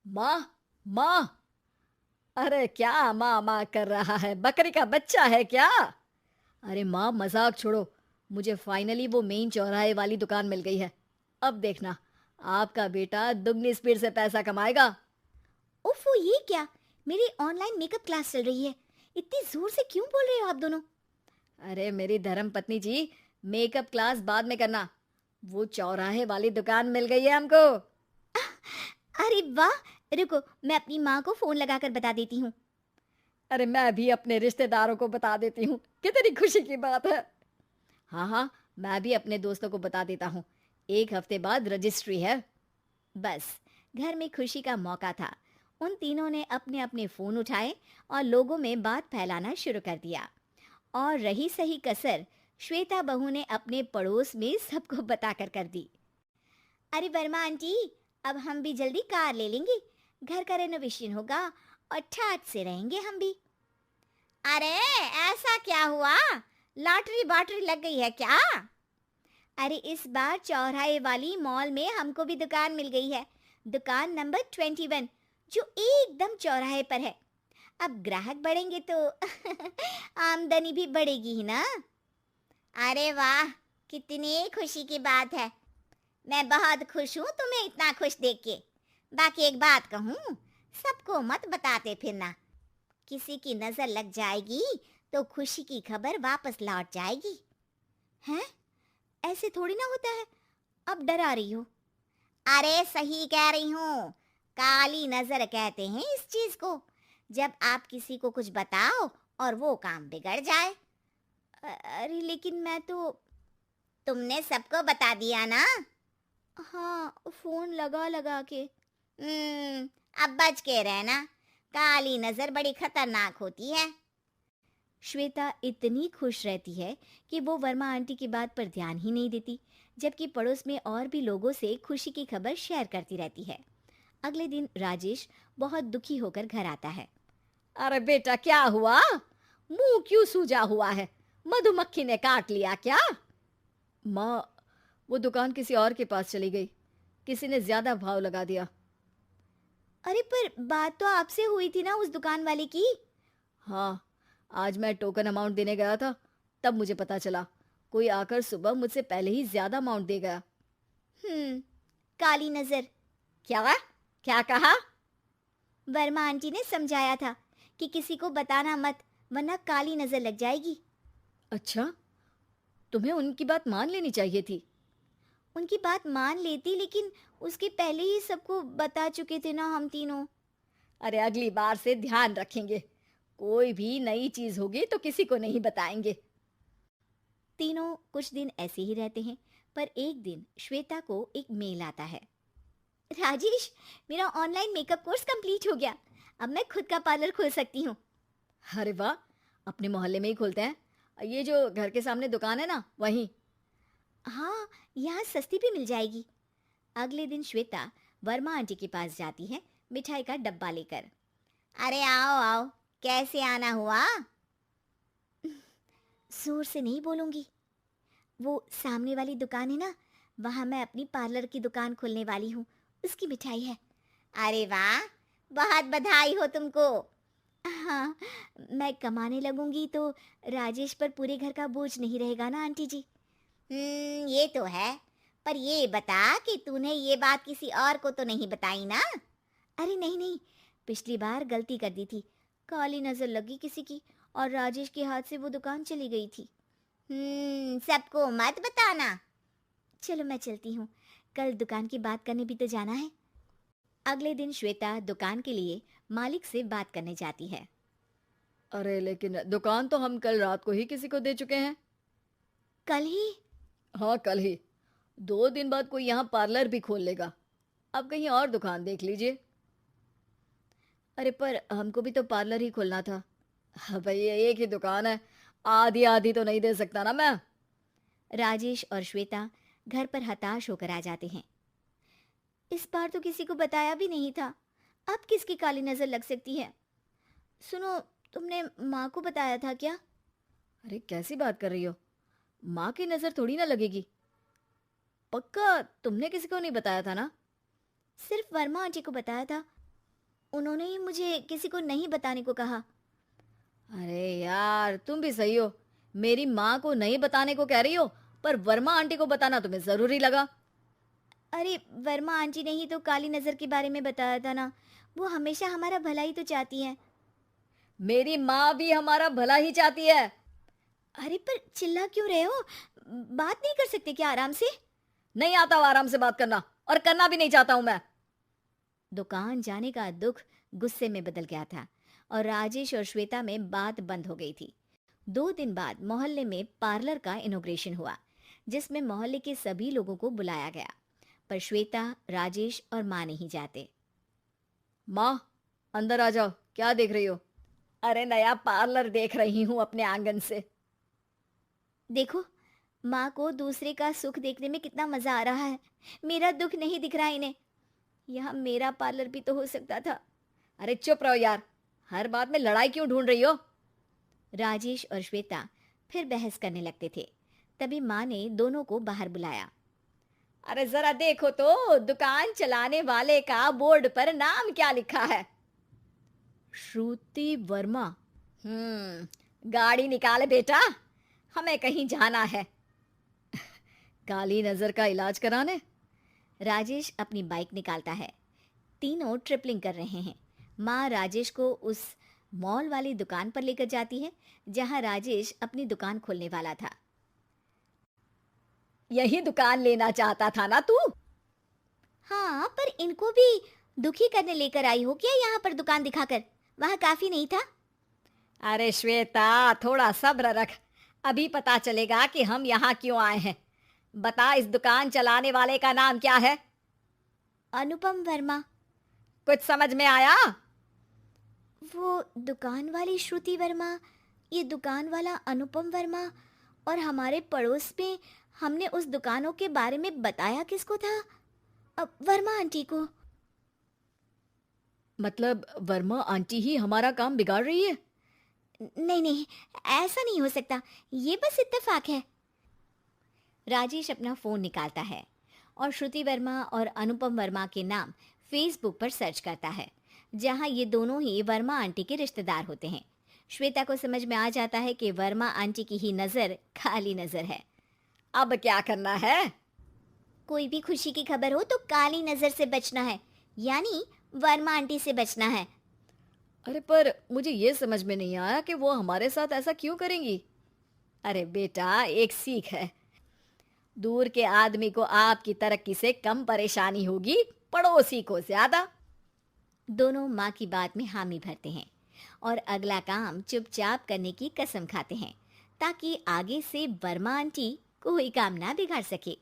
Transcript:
माँ, माँ! अरे क्या माँ माँ कर रहा है? बकरी का बच्चा है क्या? अरे माँ मजाक छोड़ो। मुझे फाइनली वो मेन चौराहे वाली दुकान मिल गई है। अब देखना, आपका बेटा दुगनी स्पीड से पैसा कमाएगा। ओफो, ये क्या? मेरी ऑनलाइन मेकअप क्लास चल रही है। इतनी जोर से क्यों बोल रहे हो आप दोनों? अरे मेरी धर्म पत्नी जी, मेकअप क्लास बाद में करना। वो चौराहे वाली दुकान मिल गई है हमको। अरे वाह! रुको, मैं अपनी माँ को फोन लगाकर बता देती हूँ। अरे मैं भी अपने रिश्तेदारों को बता देती हूँ। कितनी खुशी की बात है। हाँ हाँ, मैं भी अपने दोस्तों को बता देता हूँ। 1 हफ्ते बाद रजिस्ट्री है। बस, घर में खुशी का मौका था। उन तीनों ने अपने अपने फोन उठाए और लोगों में बात फैलाना शुरू कर दिया। और रही सही कसर, श्वेता बहू ने अपने पड़ोस में सबको बताकर कर दी। अरे वर्मा आंटी, अब हम भी जल्दी कार ले लेंगे। घर का रेनोवेशन होगा और ठाट से रहेंगे हम भी। अरे, ऐसा क्या हुआ? लॉटरी बाटरी लग गई है क्या? अरे, इस बार चौराहे वाली मॉल में हमको भी दुकान मिल गई है। दुकान नंबर 21, जो एकदम चौराहे पर है। अब ग्राहक बढ़ेंगे तो आमदनी भी बढ़ेगी ही ना। अरे वाह, कितनी खुशी की बात है। मैं बहुत खुश हूँ तुम्हें इतना खुश देख के। बाकी एक बात कहूँ, सबको मत बताते फिरना। किसी की नजर लग जाएगी तो खुशी की खबर वापस लौट जाएगी। हैं? ऐसे थोड़ी ना होता है। अब डरा रही हो? अरे सही कह रही हूँ। काली नजर कहते हैं इस चीज को, जब आप किसी को कुछ बताओ और वो काम बिगड़ जाए। अरे लेकिन मैं तो। तुमने सबको बता दिया ना? हाँ, फोन लगा लगा के। अब बच के रहना। काली नजर बड़ी खतरनाक होती है। श्वेता इतनी खुश रहती है कि वो वर्मा आंटी की बात पर ध्यान ही नहीं देती, जबकि पड़ोस में और भी लोगों से खुशी की खबर शेयर करती रहती है। अगले दिन राजेश बहुत दुखी होकर घर आता है। अरे बेटा क्या हुआ? मुंह क्यों सूजा हुआ है? मधुमक्खी ने काट लिया क्या? माँ, वो दुकान किसी और के पास चली गई। किसी ने ज्यादा भाव लगा दिया। अरे पर बात तो आपसे हुई थी ना उस दुकान वाले की। हाँ, आज मैं टोकन अमाउंट देने गया था, तब मुझे पता चला। कोई आकर सुबह मुझसे पहले ही ज्यादा अमाउंट दे गया। हम्म, काली नजर। क्या? क्या कहा? वर्मा आंटी ने समझाया था कि किसी को बताना मत, वरना काली नजर लग जाएगी। अच्छा, तुम्हें उनकी बात मान लेनी चाहिए थी। उनकी बात मान लेती, लेकिन उसके पहले ही सबको बता चुके थे ना हम तीनों। अरे अगली बार से ध्यान रखेंगे। कोई भी नई चीज होगी तो किसी को नहीं बताएंगे। तीनों कुछ दिन ऐसे ही रहते हैं, पर एक दिन श्वेता को एक मेल आता है। राजेश, मेरा ऑनलाइन मेकअप कोर्स कंप्लीट हो गया। अब मैं खुद का पार्लर खोल सकती हूँ। अरे वाह, अपने मोहल्ले में ही खोलते हैं। ये जो घर के सामने दुकान है ना, वहीं। हाँ, यहाँ सस्ती भी मिल जाएगी। अगले दिन श्वेता वर्मा आंटी के पास जाती है, मिठाई का डब्बा लेकर। अरे आओ आओ, कैसे आना हुआ? जोर से नहीं बोलूंगी। वो सामने वाली दुकान है ना, वहां मैं अपनी पार्लर की दुकान खोलने वाली हूँ। उसकी मिठाई है। अरे वाह, बहुत बधाई हो तुमको। हाँ, मैं कमाने लगूंगी तो राजेश पर पूरे घर का बोझ नहीं रहेगा ना आंटी जी। ये तो है। पर ये बता कि तूने ये बात किसी और को तो नहीं बताई ना? अरे नहीं नहीं, पिछली बार गलती कर दी थी। काली नजर लगी किसी की और राजेश के हाथ से वो दुकान चली गई थी। सबको मत बताना। चलो मैं चलती हूँ, कल दुकान की बात करने भी तो जाना है। अगले दिन श्वेता दुकान के लिए मालिक से बात करने जाती है। अरे लेकिन दुकान तो हम कल रात को ही किसी को दे चुके हैं। कल ही? हाँ, कल ही। 2 दिन बाद कोई यहाँ पार्लर भी खोल लेगा। अब कहीं और दुकान देख लीजिए। अरे पर हमको भी तो पार्लर ही खोलना था। हाँ भाई, ये एक ही दुकान है। आधी आधी तो नहीं दे सकता ना मैं। राजेश और श्वेता घर पर हताश होकर आ जाते हैं। इस बार तो किसी को बताया भी नहीं था। अब किसकी काली नजर लग सकती है? सुनो, तुमने माँ को बताया था क्या? अरे कैसी बात कर रही हो? माँ की नजर थोड़ी ना लगेगी। पक्का तुमने किसी को नहीं बताया था ना? सिर्फ वर्मा आंटी को बताया था। उन्होंने ही मुझे किसी को नहीं बताने को कहा। अरे यार, तुम भी सही हो। मेरी माँ को नहीं बताने को कह रही हो, पर वर्मा आंटी को बताना तुम्हें ज़रूरी लगा। अरे वर्मा आंटी ने ही तो काली नज़र के बारे में बताया था ना, वो हमेशा हमारा भला ही तो चाहती हैं। मेरी माँ भी हमारा भला ही चाहती है। अरे पर चिल्ला क्यों रहे हो? बात नहीं कर सकते क्या आराम से? नहीं आता वो आराम से बात करना, और करना भी नहीं चाहता हूँ मैं। दुकान जाने का दुख गुस्से में बदल गया था और राजेश और श्वेता में बात बंद हो गई थी। 2 दिन बाद मोहल्ले में पार्लर का इनॉग्रेशन हुआ, जिसमें मोहल्ले के सभी लोगों को बुलाया गया, पर श्वेता, राजेश और माँ नहीं जाते। माँ, अंदर आ जाओ, क्या देख रही हो? अरे नया पार्लर देख रही हूँ अपने आंगन से। देखो, माँ को दूसरे का सुख देखने में कितना मजा आ रहा है। मेरा दुख नहीं दिख रहा इन्हें। यहाँ मेरा पार्लर भी तो हो सकता था। अरे चुप रहो यार, हर बात में लड़ाई क्यों ढूंढ रही हो? राजेश और श्वेता फिर बहस करने लगते थे। तभी माँ ने दोनों को बाहर बुलाया। अरे जरा देखो तो, दुकान चलाने वाले का बोर्ड पर नाम क्या लिखा है? श्रुति वर्मा। गाड़ी निकाले बेटा, हमें कहीं जाना है। काली नजर का इलाज कराने। राजेश अपनी बाइक निकालता है। तीनों ट्रिपलिंग कर रहे हैं। माँ राजेश को उस मॉल वाली दुकान पर लेकर जाती है जहाँ राजेश अपनी दुकान खोलने वाला था। यही दुकान लेना चाहता था ना तू? हाँ, पर इनको भी दुखी करने लेकर आई हो क्या यहाँ पर दुकान दिखाकर? वहाँ काफी नहीं था? अरे श्वेता, थोड़ा सब्र रख, अभी पता चलेगा कि हम यहाँ क्यों आए हैं। बता, इस दुकान चलाने वाले का नाम क्या है? अनुपम वर्मा। कुछ समझ में आया? वो दुकान वाली श्रुति वर्मा, ये दुकान वाला अनुपम वर्मा, और हमारे पड़ोस में हमने उस दुकानों के बारे में बताया किसको था? अब वर्मा आंटी को। मतलब वर्मा आंटी ही हमारा काम बिगाड़ रही है? नहीं नहीं, ऐसा नहीं हो सकता, ये बस इत्तेफाक है। राजेश अपना फोन निकालता है और श्रुति वर्मा और अनुपम वर्मा के नाम फेसबुक पर सर्च करता है, जहां ये दोनों ही वर्मा आंटी के रिश्तेदार होते हैं। श्वेता को समझ में आ जाता है कि वर्मा आंटी की ही नजर काली नजर है। अब क्या करना है? कोई भी खुशी की खबर हो तो काली नजर से बचना है, यानी वर्मा आंटी से बचना है। अरे पर मुझे ये समझ में नहीं आया कि वो हमारे साथ ऐसा क्यों करेंगी। अरे बेटा, एक सीख है, दूर के आदमी को आपकी तरक्की से कम परेशानी होगी, पड़ोसी को ज्यादा। दोनों माँ की बात में हामी भरते हैं और अगला काम चुपचाप करने की कसम खाते हैं, ताकि आगे से वर्मा आंटी कोई काम ना बिगाड़ सके।